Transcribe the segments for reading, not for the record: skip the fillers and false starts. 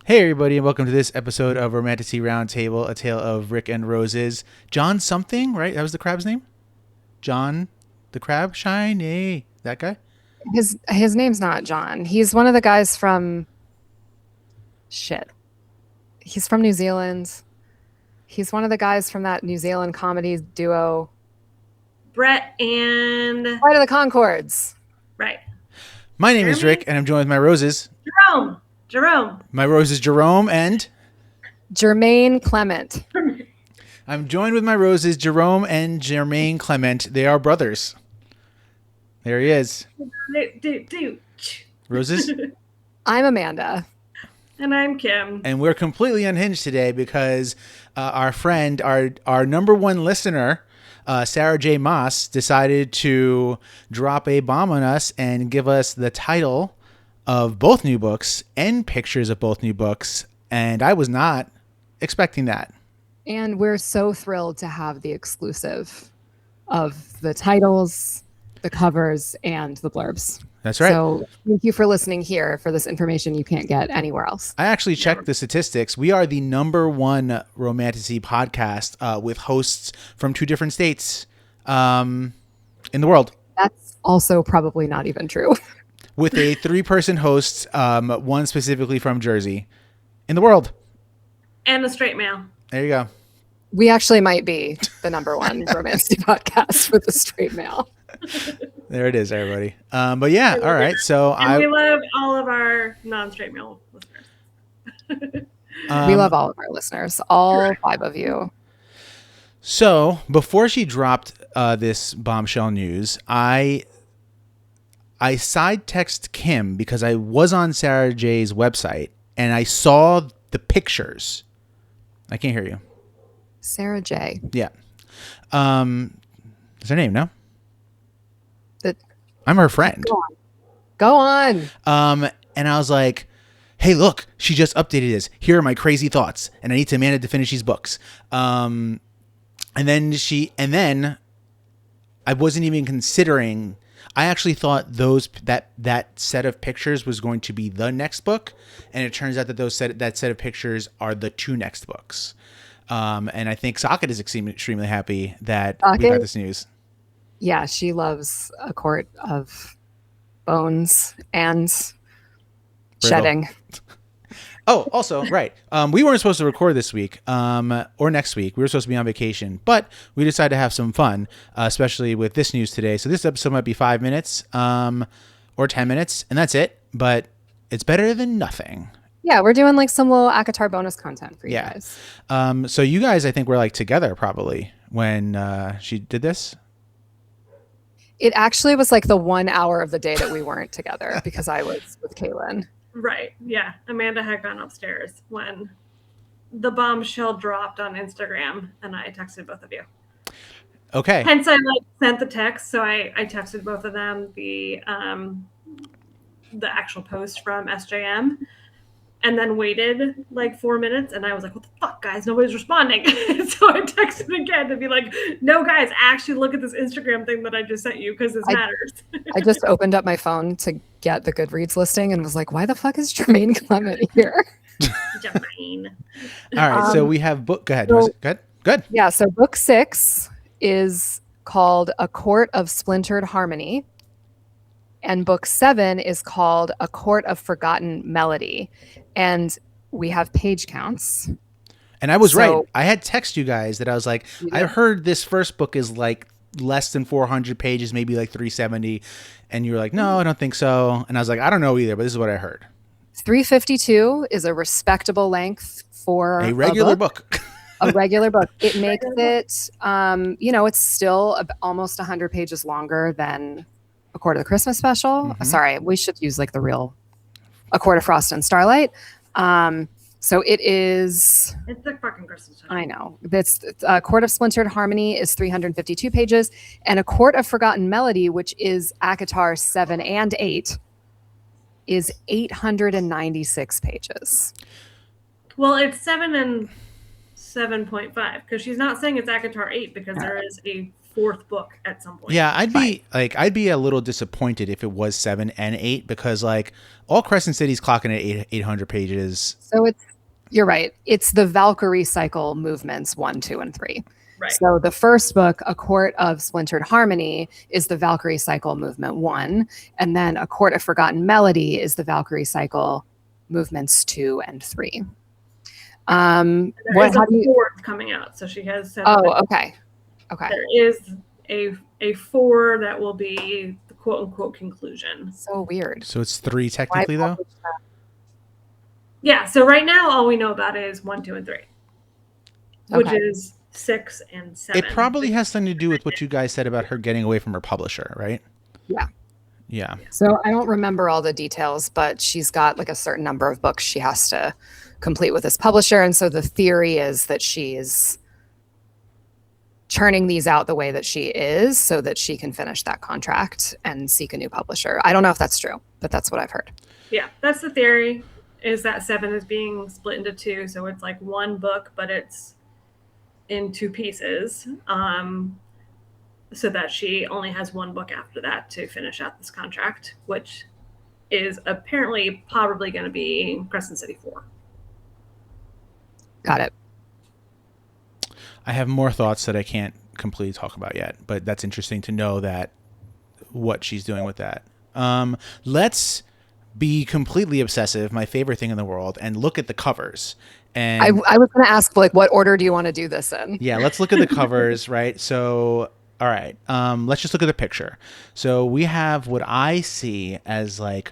Hey everybody, and welcome to this episode of Romantasy Roundtable, a tale of Rick and Roses. John something, right? That was the crab's name? John the crab? Shiny. That guy? His name's not John. He's one of the guys from shit. He's from New Zealand. He's one of the guys from that New Zealand comedy duo. Brett and Flight of the Conchords. Right. My name is Rick, and I'm joined with my roses. Jerome. My roses, Jerome and Jermaine Clement. I'm joined with my roses, Jerome and Jermaine Clement. They are brothers. There he is. Roses? I'm Amanda. And I'm Kim. And we're completely unhinged today because our friend, our number one listener, Sarah J. Maas, decided to drop a bomb on us and give us the title of both new books and pictures of both new books. And I was not expecting that. And we're so thrilled to have the exclusive of the titles, the covers, and the blurbs. That's right. So thank you for listening here for this information you can't get anywhere else. I actually checked the statistics. We are the number one romantasy podcast with hosts from 2 different states in the world. That's also probably not even true. With a 3-person host, one specifically from Jersey, in the world. And a straight male. There you go. We actually might be the number one romantasy podcast with a straight male. There it is, everybody. But yeah, all right. So we love all of our non-straight male listeners. We love all of our listeners, all 5 of you. So before she dropped this bombshell news, I side text Kim because I was on Sarah J's website and I saw the pictures. I can't hear you. Sarah J. Yeah. Is her name, no? That I'm her friend. Go on. And I was like, hey, look, she just updated this. Here are my crazy thoughts. And I need to Amanda to finish these books. And then I wasn't even considering. I actually thought that set of pictures was going to be the next book, and it turns out that that set of pictures are the 2 next books. And I think Socket is extremely happy that we got this news. Yeah, she loves A Court of Bones and shedding. Oh, also, right. We weren't supposed to record this week or next week. We were supposed to be on vacation, but we decided to have some fun, especially with this news today. So this episode might be 5 minutes or 10 minutes, and that's it. But it's better than nothing. Yeah, we're doing like some little ACOTAR bonus content for you guys. So you guys, I think, were like together probably when she did this. It actually was like the 1 hour of the day that we weren't together because I was with Kaylin. Right. Yeah. Amanda had gone upstairs when the bombshell dropped on Instagram, and I texted both of you. Okay. Hence, I sent the text. So I texted both of them the actual post from SJM, and then waited like 4 minutes, and I was like, what the fuck, guys? Nobody's responding. So I texted again to be like, no, guys, actually look at this Instagram thing that I just sent you because this matters. I just opened up my phone to get the Goodreads listing and was like, why the fuck is Jermaine Clement here? Jermaine. All right, so we have book. Go ahead. So, Good. Yeah, so book 6 is called A Court of Splintered Harmony. And book 7 is called A Court of Forgotten Melody. And we have page counts. And I was right. I had texted you guys that I was like, I heard this first book is like less than 400 pages, maybe like 370. And you were like, no, I don't think so. And I was like, I don't know either, but this is what I heard. 352 is a respectable length for a regular book. A regular book. It makes it, it's still almost 100 pages longer than A Court of the Christmas Special. Mm-hmm. Sorry, we should use like the real A Court of Frost and Starlight. So it is. It's the fucking Christmas Special. I know. That's A Court of Splintered Harmony is 352 pages, and A Court of Forgotten Melody, which is ACOTAR 7 and 8, is 896 pages. Well, it's 7 and 7.5 because she's not saying it's ACOTAR 8 because there is a fourth book at some point. Yeah, I'd be a little disappointed if it was 7 and 8 because like all Crescent City's clocking at 800 pages. So you're right. It's the Valkyrie cycle movements 1, 2, and 3. Right. So the first book, A Court of Splintered Harmony, is the Valkyrie cycle movement 1, and then A Court of Forgotten Melody is the Valkyrie cycle movements 2 and 3. There is a fourth coming out, so she has 7. Oh, okay. There is a 4 that will be the quote unquote conclusion. So weird. So it's 3 technically though. Yeah. So right now, all we know about is 1, 2, and 3, which is 6 and 7. It probably has something to do with what you guys said about her getting away from her publisher, right? Yeah. So I don't remember all the details, but she's got like a certain number of books she has to complete with this publisher. And so the theory is that she's churning these out the way that she is so that she can finish that contract and seek a new publisher. I don't know if that's true, but that's what I've heard. Yeah, that's the theory, is that 7 is being split into 2. So it's like one book, but it's in 2 pieces. So that she only has one book after that to finish out this contract, which is apparently probably going to be Crescent City 4. Got it. I have more thoughts that I can't completely talk about yet, but that's interesting to know that what she's doing with that. Let's be completely obsessive, my favorite thing in the world, and look at the covers. And I was going to ask, like, what order do you want to do this in? Yeah, let's look at the covers, right? So, all right, let's just look at the picture. So we have what I see as like,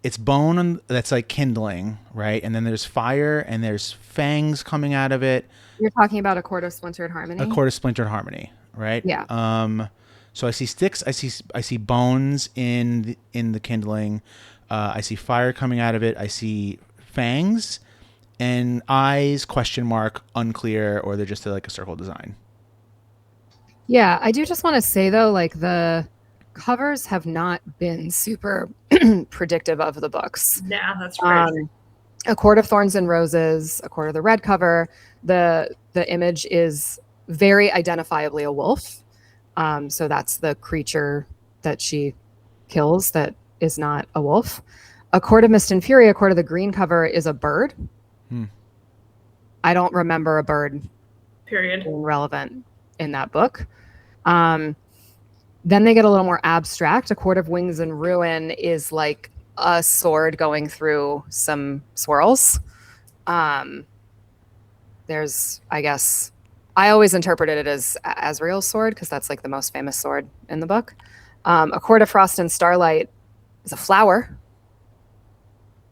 it's bone that's like kindling, right? And then there's fire and there's fangs coming out of it. You're talking about A Court of Splintered Harmony? A Court of Splintered Harmony, right? Yeah. So I see sticks. I see bones in the kindling. I see fire coming out of it. I see fangs and eyes, question mark, unclear, or they're just like a circle design. Yeah, I do just want to say though, like the covers have not been super predictive of the books. Yeah, that's right. A Court of Thorns and Roses, A Court of the Red cover. The image is very identifiably a wolf. So that's the creature that she kills that is not a wolf. A Court of Mist and Fury, A Court of the Green cover is a bird. I don't remember a bird Period. being relevant in that book. Then they get a little more abstract. A Court of Wings and Ruin is like a sword going through some swirls. There's, I guess, I always interpreted it as Azrael's sword because that's like the most famous sword in the book. A Court of Frost and Starlight is a flower.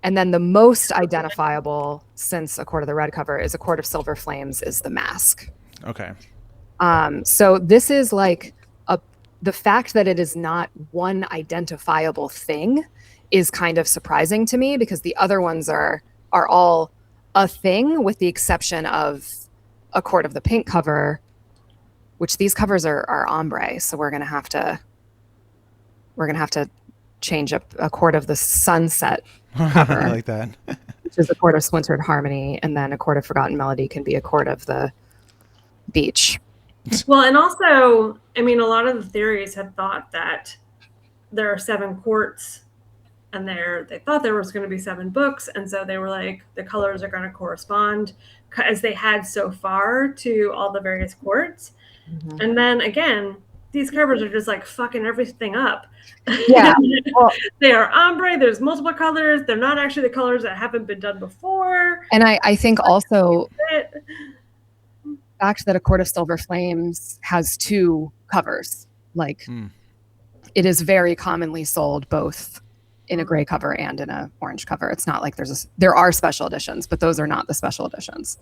And then the most identifiable since A Court of the Red cover is A Court of Silver Flames is the mask. Okay. So this is like the fact that it is not one identifiable thing is kind of surprising to me because the other ones are all a thing with the exception of A Court of the Pink cover, which these covers are ombre. So we're going to have to change up A Court of the Sunset cover. I like that. Which is A Court of Splintered Harmony, and then A Court of Forgotten Melody can be A Court of the Beach. Well, and also, I mean, a lot of the theories had thought that there are 7 courts, and they thought there was going to be 7 books, and so they were like, the colors are going to correspond as they had so far to all the various courts. Mm-hmm. And then again, these covers are just like fucking everything up. Yeah. Well, they are ombre, there's multiple colors, they're not actually the colors that haven't been done before. And I think also the fact that A Court of Silver Flames has 2 covers, like it is very commonly sold both in a gray cover and in a orange cover. It's not like there are special editions, but those are not the special editions.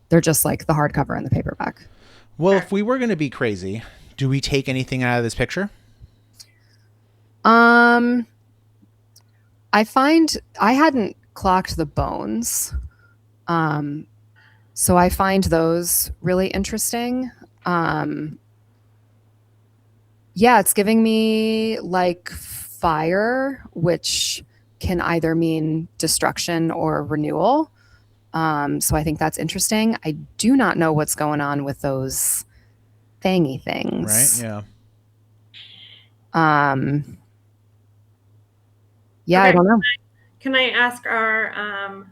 They're just like the hardcover and the paperback. Well, if we were going to be crazy, do we take anything out of this picture? I find I hadn't clocked the bones. So I find those really interesting. Yeah, it's giving me like fire, which can either mean destruction or renewal. So I think that's interesting. I do not know what's going on with those fangy things. Right? Yeah. Yeah, Okay. I don't know. Can I ask our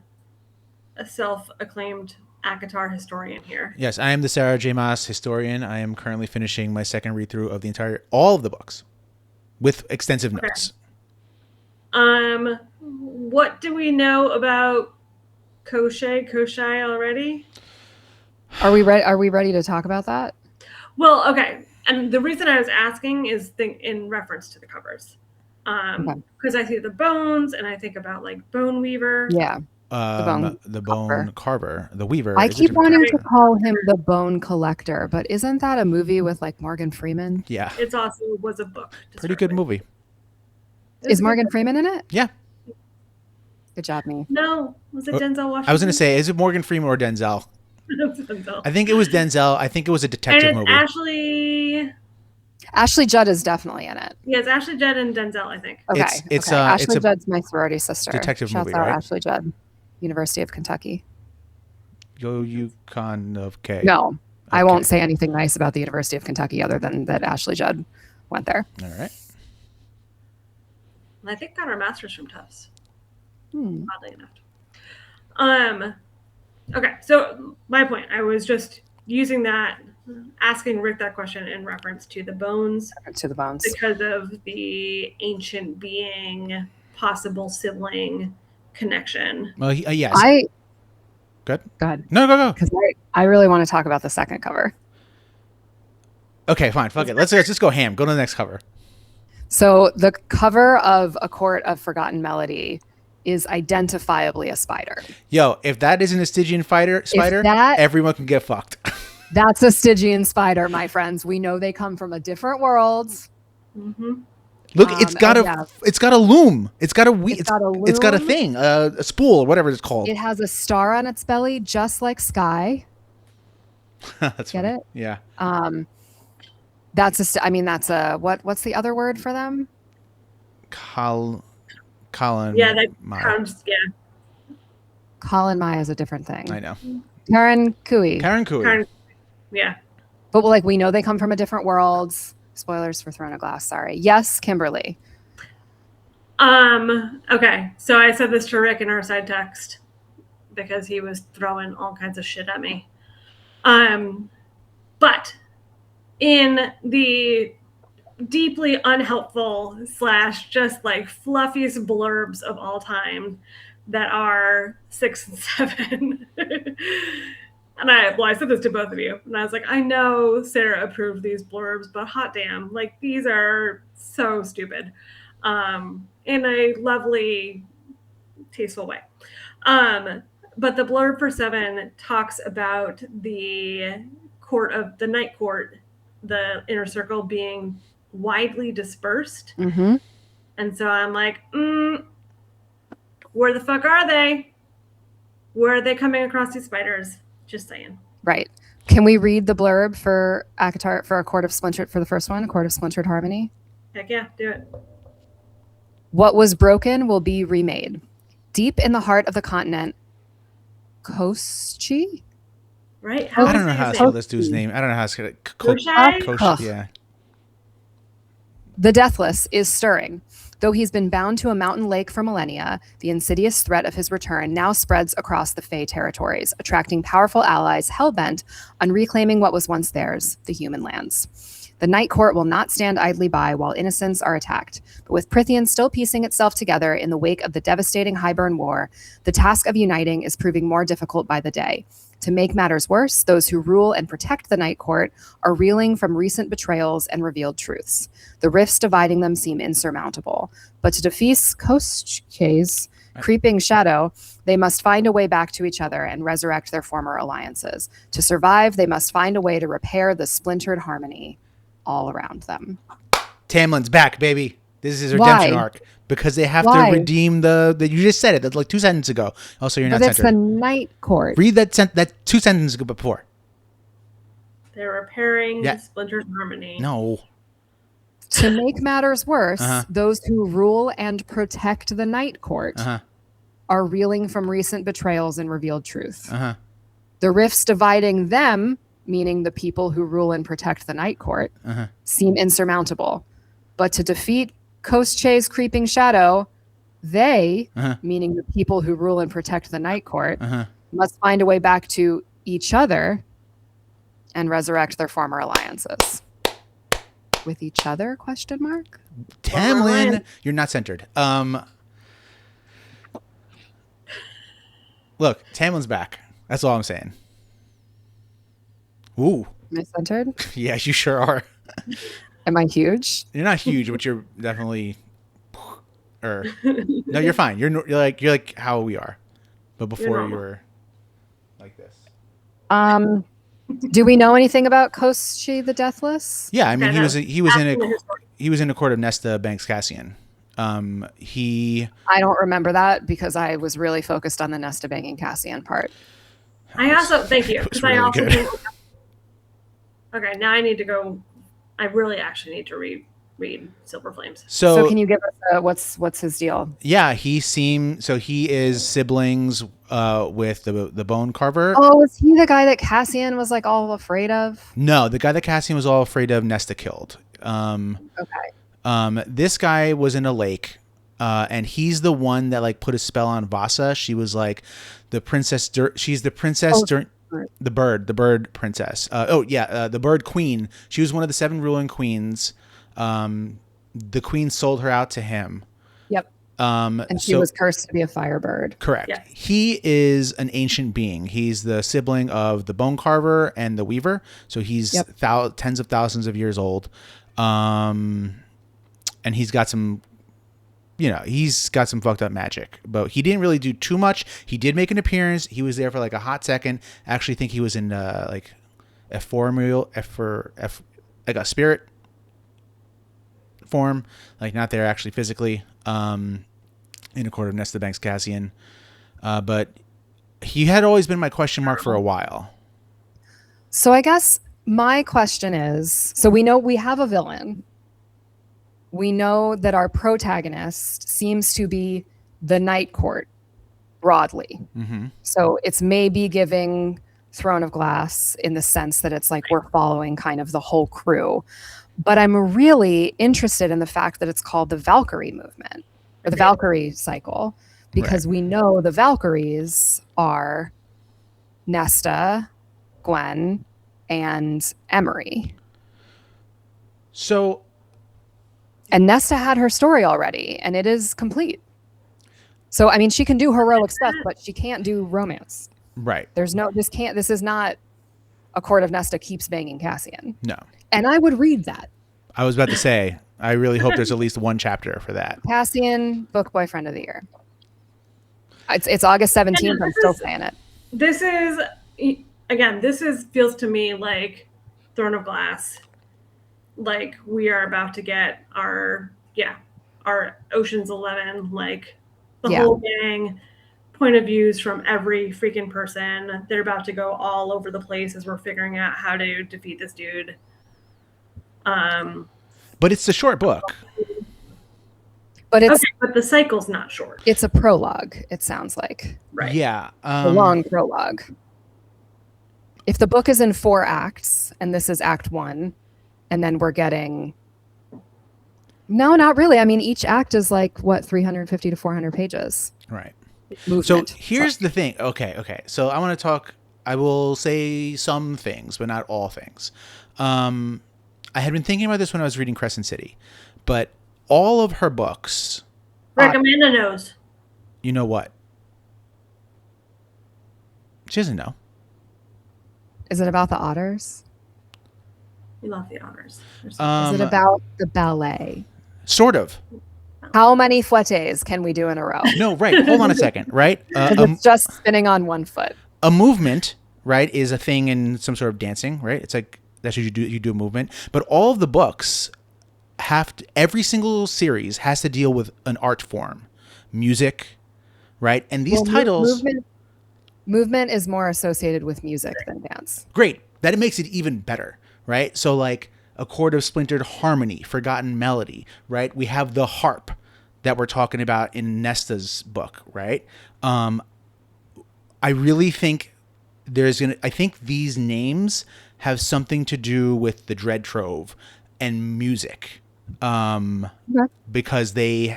self-acclaimed ACOTAR historian here? Yes, I am the Sarah J. Maas historian. I am currently finishing my second read through of all of the books with extensive notes. What do we know about Koschei already? Are we ready? Are we ready to talk about that? Well, okay. And the reason I was asking is in reference to the covers. Because I see the bones and I think about like Bone Weaver. Yeah. The bone carver, the weaver. I keep wanting to call him the Bone Collector, but isn't that a movie with like Morgan Freeman? Yeah. It's also was a book. Pretty good movie. Is Morgan Freeman in it? Yeah. Good job, me. No. Was it Denzel Washington? I was going to say, is it Morgan Freeman or Denzel? Denzel. I think it was Denzel. I think it was a detective movie. Ashley Judd is definitely in it. Yes, Ashley Judd and Denzel, I think. Okay. It's Ashley Judd's my sorority sister. Detective Shouts movie, out right? Ashley Judd, University of Kentucky. Go Yukon of K. No, okay. I won't say anything nice about the University of Kentucky other than that Ashley Judd went there. All right. And I think got our master's from Tufts. Oddly enough. Okay, so my point, I was just using that, asking Rick that question in reference to the bones. To the bones. Because of the ancient being, possible sibling connection. Well, yes. Good. Go ahead. No, go. Because I really want to talk about the second cover. Okay, fine. Fuck it. Let's just go ham. Go to the next cover. So the cover of A Court of Forgotten Melody is identifiably a spider. Yo, if that isn't a Stygian spider, everyone can get fucked. That's a Stygian spider, my friends. We know they come from a different world. Mm-hmm. Look, it's got a loom. It's got a thing, a spool or whatever it's called. It has a star on its belly, just like Sky. That's Get funny. it? Yeah. That's what's the other word for them? Colin. Yeah, that counts. Yeah. Colin Maya is a different thing. I know. Karen Kui. Yeah. But we know they come from a different world. Spoilers for Throne of Glass. Sorry. Yes, Kimberly. Okay. So I said this to Rick in our side text because he was throwing all kinds of shit at me. But in the deeply unhelpful / just like fluffiest blurbs of all time that are 6 and 7. And I said this to both of you, and I was like, I know Sarah approved these blurbs, but hot damn, like these are so stupid, in a lovely, tasteful way. But the blurb for 7 talks about the night court, the inner circle being widely dispersed. Mm-hmm. And so I'm like, where the fuck are they? Where are they coming across these spiders? Just saying. Right. Can we read the blurb for ACOTAR for A Court of Splintered for the first one? A Court of Splintered Harmony? Heck yeah, do it. What was broken will be remade. Deep in the heart of the continent, Koschei? Right? I don't know how to spell this dude's name. I don't know how to spell it. Koschei? Yeah. The Deathless is stirring. Though he's been bound to a mountain lake for millennia, the insidious threat of his return now spreads across the Fey territories, attracting powerful allies hell-bent on reclaiming what was once theirs, the human lands. The Night Court will not stand idly by while innocents are attacked, but with Prythian still piecing itself together in the wake of the devastating Highburn War, the task of uniting is proving more difficult by the day. To make matters worse, those who rule and protect the Night Court are reeling from recent betrayals and revealed truths. The rifts dividing them seem insurmountable, but to defeat Koschei's creeping shadow, they must find a way back to each other and resurrect their former alliances. To survive, they must find a way to repair the splintered harmony all around them. Tamlin's back, baby. This is his redemption arc. Because they have to redeem you just said it. That's like 2 sentences ago. Also, you're not centered. But it's the Night Court. Read that 2 sentences ago before. They're repairing the splintered harmony. No. To make matters worse, those who rule and protect the Night Court are reeling from recent betrayals and revealed truth. The rifts dividing them meaning the people who rule and protect the Night Court, seem insurmountable. But to defeat Koschei's creeping shadow, they, meaning the people who rule and protect the Night Court, must find a way back to each other and resurrect their former alliances. With each other? Question mark. Tamlin, you're not centered. Look, Tamlin's back. That's all I'm saying. Ooh. Am I centered? Yeah, you sure are. Am I huge? You're not huge, but you're definitely. No, you're fine. You're like how we are, but before you were like this. Do we know anything about Koschei the Deathless? Yeah, I mean he was in a court of Nesta Banks Cassian. I don't remember that because I was really focused on the Nesta banging Cassian part. I also thank you because really I also good. think, okay, now I need to go. I really actually need to read Silver Flames. So can you give us what's his deal? Yeah, he is siblings with the Bone Carver. Oh, is he the guy that Cassian was like all afraid of? No, the guy that Cassian was all afraid of, Nesta killed. Okay. This guy was in a lake, and he's the one that like put a spell on Vasa. She was like the princess. She's the princess. The bird princess. The bird queen. She was one of the 7 ruling queens. The queen sold her out to him. Yep. And she was cursed to be a firebird. Correct. Yeah. He is an ancient being. He's the sibling of the Bone Carver and the Weaver. So he's tens of thousands of years old. And he's got some fucked up magic, but he didn't really do too much. He did make an appearance. He was there for like a hot second. I actually think he was in like a spirit form, like not there actually physically, in a court of Nesta Banks Cassian. But he had always been my question mark for a while. So I guess my question is, so we know we have a villain. We know that our protagonist seems to be the Night Court broadly. Mm-hmm. So it's maybe giving Throne of Glass in the sense that it's like we're following kind of the whole crew. But I'm really interested in the fact that it's called the Valkyrie movement or the Valkyrie cycle, because we know the Valkyries are Nesta, Gwen, and Emery. And Nesta had her story already, and it is complete. So, I mean, she can do heroic stuff, but she can't do romance. Right. This is not a court of Nesta keeps banging Cassian. No. And I would read that. I was about to say, I really hope there's at least one chapter for that. Cassian, book boyfriend of the year. It's August 17th. I'm still saying it. This feels to me like Throne of Glass. Like we are about to get our Ocean's 11, like the whole gang, point of views from every freaking person. They're about to go all over the place as we're figuring out how to defeat this dude. But it's a short book. But the cycle's not short. It's a prologue, it sounds like. Right. Yeah. A long prologue. If the book is in 4 acts and this is act 1, and then we're getting... No, not really. I mean, each act is like, 350 to 400 pages. Right. Movement. So here's the thing. Okay. So I will say some things, but not all things. I had been thinking about this when I was reading Crescent City, but all of her books... Amanda knows. You know what? She doesn't know. Is it about the otters? We love the otters. Is it about the ballet? Sort of. How many fouettes can we do in a row? No, right. Hold on a second, right? It's just spinning on one foot. A movement, right, is a thing in some sort of dancing, right? It's like that's what you do. You do a movement, but all of the books every single series has to deal with an art form, music, right? And these titles, movement is more associated with music than dance. Great, that makes it even better, right? So like a chord of splintered harmony, forgotten melody, right? We have the harp that we're talking about in Nesta's book, right? I really think I think these names have something to do with the Dread Trove and music, because the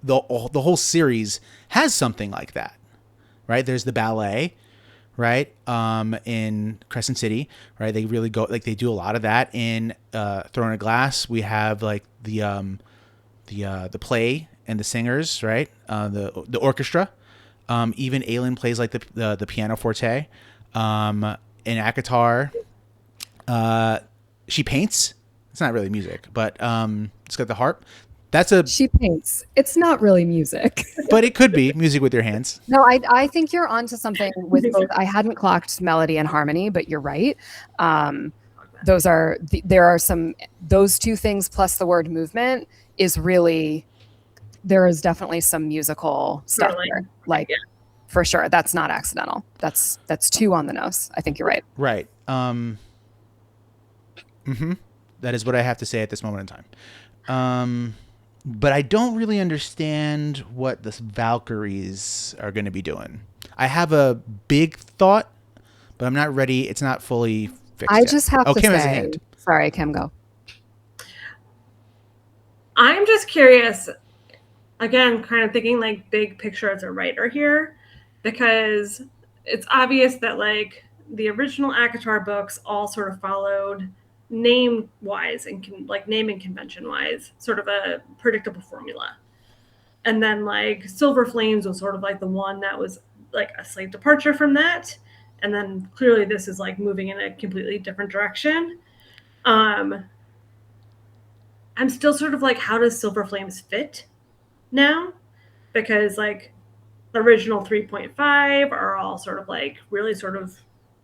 whole series has something like that, right? There's the ballet, right? In Crescent City, right? They really go, like, they do a lot of that in Throne of Glass. We have like the play and the singers, right? The orchestra. Even Aelin plays like the pianoforte. In ACOTAR, she paints. It's not really music, but it's got the harp. She paints. It's not really music. But it could be music with your hands. No, I think you're onto something with both. I hadn't clocked melody and harmony, but you're right. There are some, those two things plus the word movement is really, there is definitely some musical stuff there. Like, for sure. That's not accidental. That's two on the nose. I think you're right. Right. That is what I have to say at this moment in time. But I don't really understand what the Valkyries are going to be doing. I have a big thought, but I'm not ready. It's not fully fixed I yet. just have to Kim has a say, hand. sorry, Kim, go. I'm just curious, again, kind of thinking like big picture as a writer here, because it's obvious that like the original ACOTAR books all sort of followed name-wise and naming convention-wise, sort of a predictable formula. And then like Silver Flames was sort of like the one that was like a slight departure from that. And then clearly this is like moving in a completely different direction. I'm still sort of like, how does Silver Flames fit now? Because like the original 3.5 are all sort of like really sort of,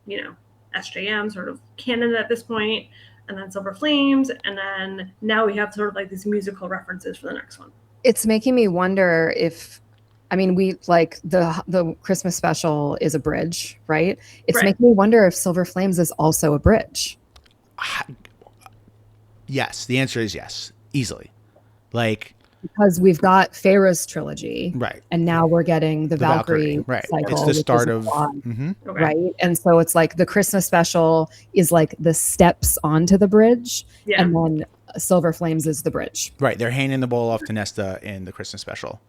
SJM sort of canon at this point, and then Silver Flames, and then now we have sort of like these musical references for the next one. It's making me wonder if, we like the Christmas special is a bridge, right? It's making me wonder if Silver Flames is also a bridge. Yes, the answer is yes, easily. Like, because we've got Farah's trilogy, right, and now we're getting the Valkyrie right. cycle. It's the start of right, and so it's like the Christmas special is like the steps onto the bridge, and then Silver Flames is the bridge. Right, they're handing the ball off to Nesta in the Christmas special,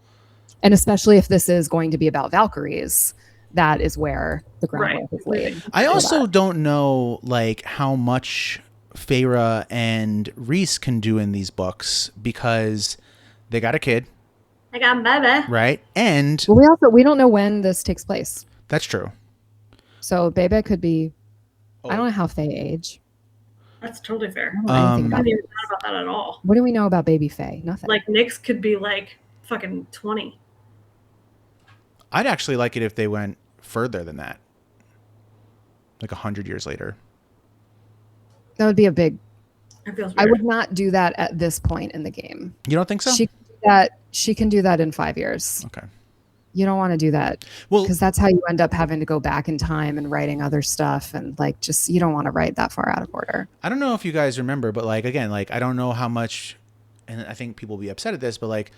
and especially if this is going to be about Valkyries, that is where the groundwork is laid. I also don't know like how much Farah and Rhys can do in these books because they got a kid. They got a baby. Right. And we don't know when this takes place. That's true. So Bebe could be, I don't know how Faye age. That's totally fair. I don't know I didn't even know about that at all. What do we know about baby Faye? Nothing. Like Nyx could be like fucking 20. I'd actually like it if they went further than that. Like 100 years later. That would be a big... I would not do that at this point in the game. You don't think so? She can do that in 5 years. Okay. You don't want to do that. Well, because that's how you end up having to go back in time and writing other stuff, and like just you don't want to write that far out of order. I don't know if you guys remember, but like again, like I don't know how much, and I think people will be upset at this, but like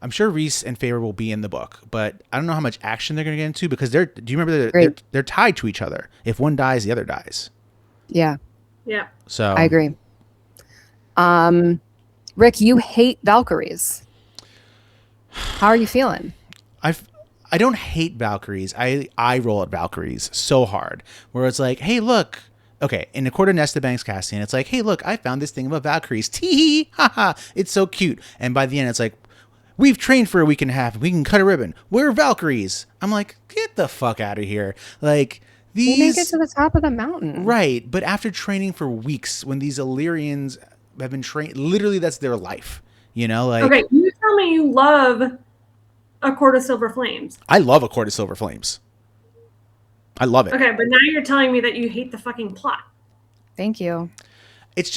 I'm sure Rhys and Feyre will be in the book, but I don't know how much action they're going to get into because do you remember they're tied to each other. If one dies, the other dies. Yeah. Yeah. So I agree. Rick, you hate Valkyries. How are you feeling? I don't hate Valkyries. I roll at Valkyries so hard where it's like, hey, look. Okay, in the Court of Nesta Banks casting, it's like, hey, look, I found this thing about Valkyries. Tee ha ha. It's so cute. And by the end, it's like, we've trained for a week and a half. We can cut a ribbon. We're Valkyries. I'm like, get the fuck out of here. Like, these... They make it to the top of the mountain. Right, but after training for weeks, when these Illyrians have been trained, literally that's their life. Like... Okay, you tell me you love A Court of Silver Flames. I love A Court of Silver Flames. I love it. Okay, but now you're telling me that you hate the fucking plot. Thank you. It's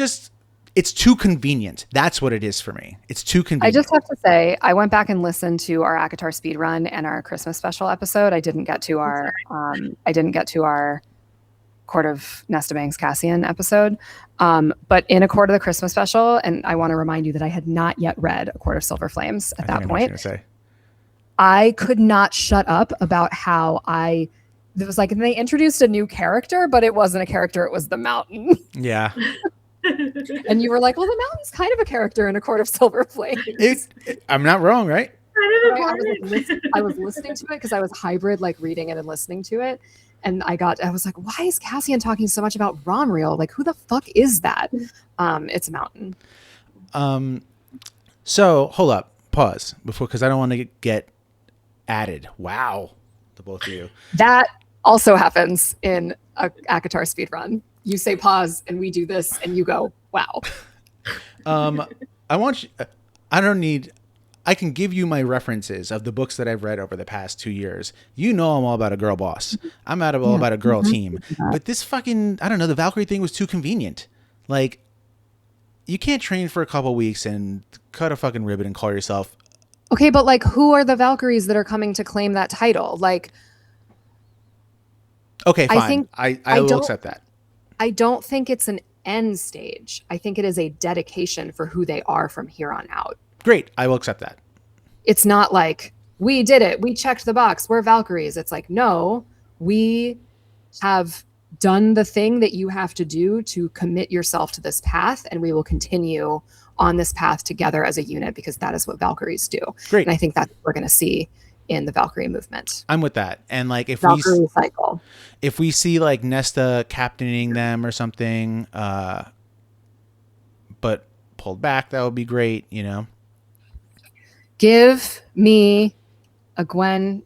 too convenient. That's what it is for me. It's too convenient. I just have to say, I went back and listened to our ACOTAR speed run and our Christmas special episode. I didn't get to our Court of Nesta Banks Cassian episode. But in A Court of the Christmas special, and I want to remind you that I had not yet read A Court of Silver Flames at that point. I could not shut up about how I it was like, and they introduced a new character, but it wasn't a character, it was the mountain. Yeah. And you were like, well, the mountain's kind of a character in A Court of Silver Flames. I'm not wrong, right? I was listening to it because I was hybrid, like reading it and listening to it. And I was like, why is Cassian talking so much about Ronreal? Like, who the fuck is that? It's a mountain. So hold up, pause because I don't want to get added. Wow. To both of you. That also happens in a ACOTAR speedrun. You say pause and we do this and you go, wow. I can give you my references of the books that I've read over the past 2 years. You know I'm all about a girl boss. I'm all about a girl team. But this fucking, I don't know, the Valkyrie thing was too convenient. Like, you can't train for a couple weeks and cut a fucking ribbon and call yourself. Okay, but like, who are the Valkyries that are coming to claim that title? Like, okay, fine. I will accept that. I don't think it's an end stage. I think it is a dedication for who they are from here on out. Great. I will accept that. It's not like, we did it. We checked the box. We're Valkyries. It's like, no, we have done the thing that you have to do to commit yourself to this path, and we will continue on this path together as a unit because that is what Valkyries do. Great. And I think that's what we're going to see in the Valkyrie movement. I'm with that. And like, if Valkyrie cycle. If we see like Nesta captaining them or something, but pulled back, that would be great, you know. Give me a Gwen.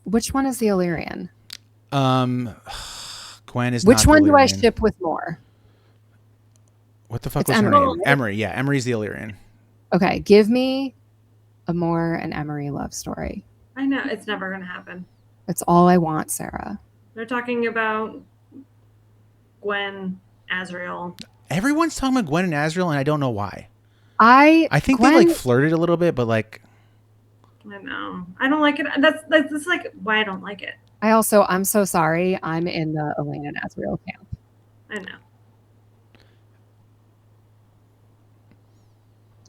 Which one is the Illyrian? Gwen is which not one the do I Illyrian. ship with more? What the fuck it's was Emery. her name? Emery, yeah. Emery's the Illyrian. Okay, give me a Moore and Emery love story. I know, it's never going to happen. That's all I want, Sarah. They're talking about Gwen, Azrael. Everyone's talking about Gwen and Azrael, and I don't know why. I think they like flirted a little bit, but like, I know. I don't like it. That's like why I don't like it. I'm so sorry. I'm in the Elaine and Azrael camp. I know.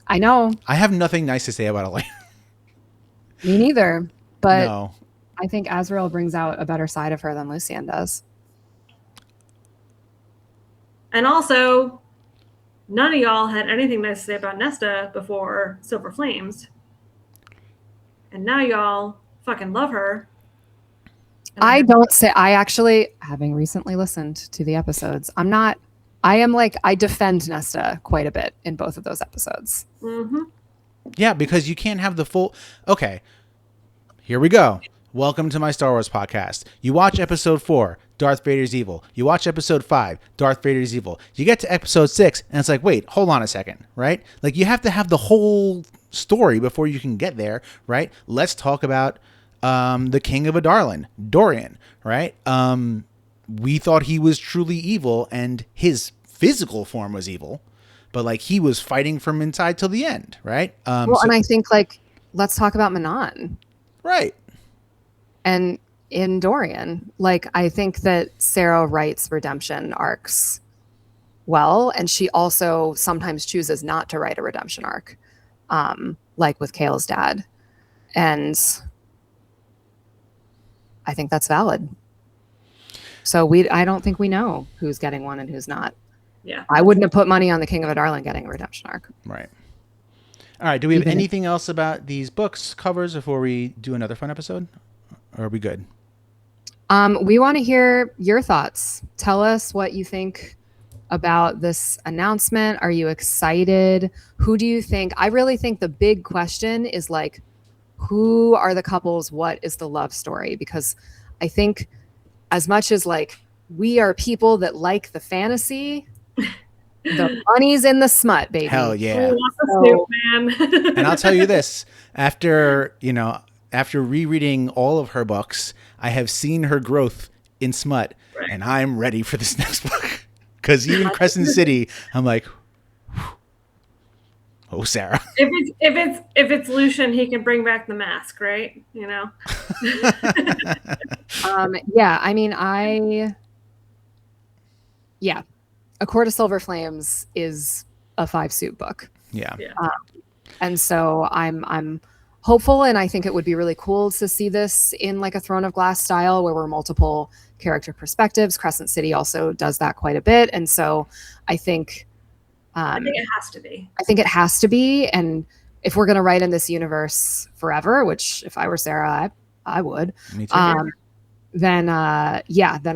I know. I have nothing nice to say about Elaine. Me neither. But no. I think Azrael brings out a better side of her than Lucian does. And also, none of y'all had anything nice to say about Nesta before Silver Flames. And now y'all fucking love her. I actually, having recently listened to the episodes, I defend Nesta quite a bit in both of those episodes. Mm-hmm. Yeah, because you can't have the full... Okay, here we go. Welcome to my Star Wars podcast. You watch episode 4, Darth Vader's evil. You watch episode 5, Darth Vader's evil. You get to episode 6, and it's like, wait, hold on a second, right? Like, you have to have the whole story before you can get there, right? Let's talk about the King of Adarlan, Dorian, right? We thought he was truly evil, and his physical form was evil, but like he was fighting from inside till the end, right? And I think like let's talk about Manon, right? And in Dorian, like I think that Sarah writes redemption arcs well, and she also sometimes chooses not to write a redemption arc, like with Kale's dad, and I think that's valid. So I don't think we know who's getting one and who's not. Yeah. I wouldn't have put money on the King of Adarlan getting a redemption arc. Right. All right. Do we have anything else about these books covers before we do another fun episode? Or are we good? We want to hear your thoughts. Tell us what you think about this announcement. Are you excited? Who do you think? I really think the big question is like, who are the couples? What is the love story? Because I think as much as like we are people that like the fantasy, the money's in the smut, baby. Hell yeah. Man. And I'll tell you this, after rereading all of her books, I have seen her growth in smut, right. And I'm ready for this next book. Because even Crescent City, I'm like, oh, Sarah. If it's Lucian, he can bring back the mask, right? You know. Yeah. I mean, A Court of Silver Flames is a 5-suit book. Yeah. And so I'm hopeful, and I think it would be really cool to see this in like a Throne of Glass style where we're multiple character perspectives. Crescent City also does that quite a bit, and so I think it has to be. I think it has to be, and if we're going to write in this universe forever, which if I were Sarah, I would. Me too. Then I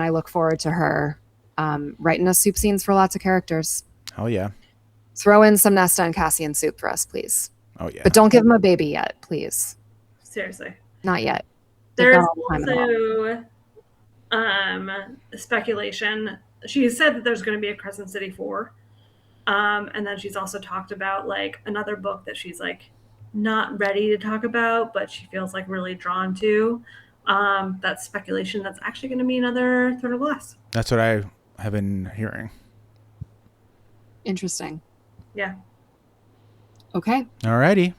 look forward to her writing us soup scenes for lots of characters. Oh yeah. Throw in some Nesta and Cassian soup for us, please. Oh yeah. But don't give him a baby yet, please. Seriously. Not yet. There's Not all the time in the also speculation. She said that there's going to be a Crescent City 4. And then she's also talked about like another book that she's like not ready to talk about, but she feels like really drawn to. That's speculation. That's actually going to be another Throne of Glass. That's what I have been hearing. Interesting. Yeah. Okay. Okay. Alrighty.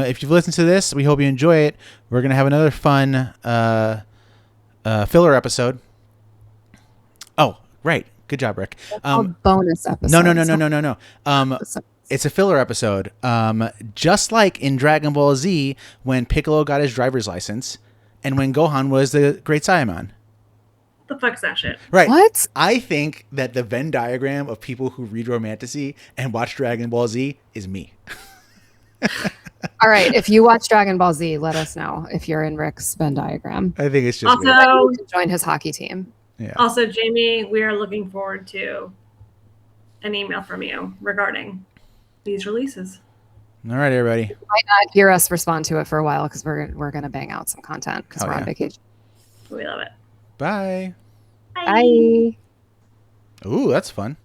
If you've listened to this, we hope you enjoy it. We're gonna have another fun filler episode. Oh, right. Good job, Rick. Bonus episode. No. It's a filler episode. Just like in Dragon Ball Z, when Piccolo got his driver's license, and when Gohan was the Great Saiyaman. The fuck's that shit? Right. What? I think that the Venn diagram of people who read Romantasy and watch Dragon Ball Z is me. All right. If you watch Dragon Ball Z, let us know if you're in Rick's Venn diagram. I think it's just Also, You can join his hockey team. yeah. Also, Jamie, we are looking forward to an email from you regarding these releases. All right, everybody. You might not hear us respond to it for a while because we're going to bang out some content because we're on vacation. We love it. Bye. Bye. Ooh, that's fun.